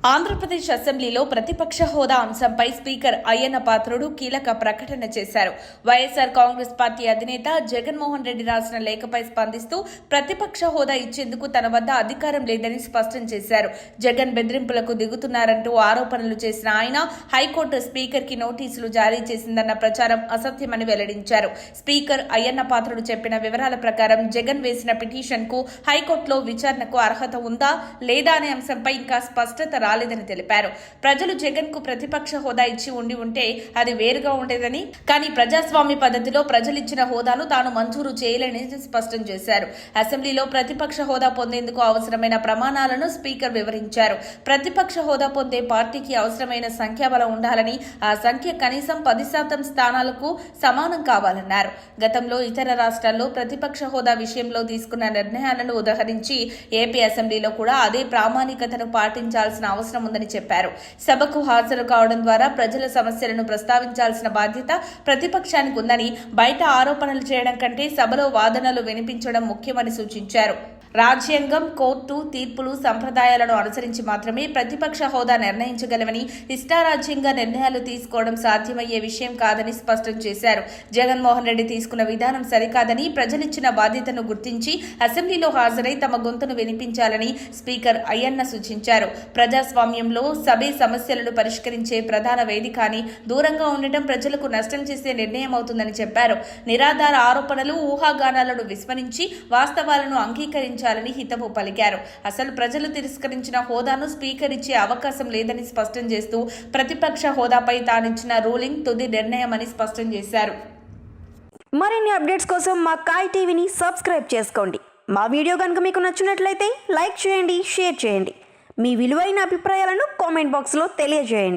ఆంధ్రప్రదేశ్ అసెంబ్లీలో ప్రతిపక్ష హోదా అంశంపై స్పీకర్ అయ్యన్న పాత్రుడు కీలక ప్రకటన చేశారు. వైఎస్ఆర్ కాంగ్రెస్ పార్టీ అధినేత జగన్మోహన్ రెడ్డి రాసిన లేఖపై స్పందిస్తూ ప్రతిపక్ష హోదా ఇచ్చేందుకు తన వద్ద అధికారం లేదని స్పష్టం చేశారు. జగన్ బెదిరింపులకు దిగుతున్నారంటూ ఆరోపణలు చేసిన ఆయన హైకోర్టు స్పీకర్ కి నోటీసులు జారీ చేసిందన్న ప్రచారం అసత్యమని వెల్లడించారు. స్పీకర్ అయ్యన్న పాత్రుడు చెప్పిన వివరాల ప్రకారం జగన్ వేసిన పిటిషన్ కు హైకోర్టులో విచారణకు అర్హత ఉందా లేదా అనే అంశంపై ఇంకా స్పష్టత రాలేదని తెలిపారు. ప్రజలు జగన్ కు ప్రతిపక్ష హోదా ఇచ్చి ఉంటే అది వేరుగా ఉండేదని, కానీ ప్రజాస్వామ్య పద్ధతిలో ప్రజలిచ్చిన హోదాను తాను మంజూరు చేయలేని స్పష్టం చేశారు. అసెంబ్లీలో ప్రతిపక్ష హోదా పొందేందుకు అవసరమైన ప్రమాణాలను స్పీకర్ వివరించారు. ప్రతిపక్ష హోదా పొందే పార్టీకి అవసరమైన సంఖ్యాబలం ఉండాలని, ఆ సంఖ్య కనీసం 10% స్థానాలకు సమానం కావాలన్నారు. గతంలో ఇతర రాష్ట్రాల్లో ప్రతిపక్ష హోదా విషయంలో తీసుకున్న నిర్ణయాలను ఉదహరించి ఏపీ అసెంబ్లీలో కూడా అదే ప్రామాణికతను పాటించాల్సిన అవసరం ఉందని చెప్పారు. సభకు హాజరు కావడం ద్వారా ప్రజల సమస్యలను ప్రస్తావించాల్సిన బాధ్యత ప్రతిపక్షానికి ఉందని, బయట ఆరోపణలు చేయడం కంటే సభలో వాదనలు వినిపించడం ముఖ్యమని సూచించారు. రాజ్యాంగం, కోర్టు తీర్పులు, సంప్రదాయాలను అనుసరించి మాత్రమే ప్రతిపక్ష హోదా నిర్ణయించగలవని, ఇష్టారాజ్యంగా నిర్ణయాలు తీసుకోవడం సాధ్యమయ్యే విషయం కాదని స్పష్టం చేశారు. జగన్మోహన్ రెడ్డి తీసుకున్న విధానం సరికాదని, ప్రజలిచ్చిన బాధ్యతను గుర్తించి అసెంబ్లీలో హాజరై తమ గొంతును వినిపించాలని స్పీకర్ అయ్యన్న సూచించారు. ప్రజాస్వామ్యంలో సభే సమస్యలను పరిష్కరించే ప్రధాన వేదిక అని, దూరంగా ఉండటం ప్రజలకు నష్టం చేసే నిర్ణయం అవుతుందని చెప్పారు. నిరాధార ఆరోపణలు, ఊహాగానాలను విస్మరించి వాస్తవాలను అంగీకరించాలని హితవు పలికారు. అసలు ప్రజలు తిరస్కరించిన హోదాను స్పీకర్ ఇచ్చే అవకాశం లేదని స్పష్టం చేస్తూ ప్రతిపక్ష హోదాపై తానిచ్చిన రూలింగ్ తుది నిర్ణయమని స్పష్టం చేశారు. మరిన్ని అప్డేట్స్ కోసం మా కాయ్ టీవీని సబ్స్క్రైబ్ చేసుకోండి. మా వీడియో కనుక మీకు నచ్చినట్లయితే లైక్ చేయండి, షేర్ చేయండి. మీ విలువైన అభిప్రాయాలను కామెంట్ బాక్స్లో తెలియజేయండి.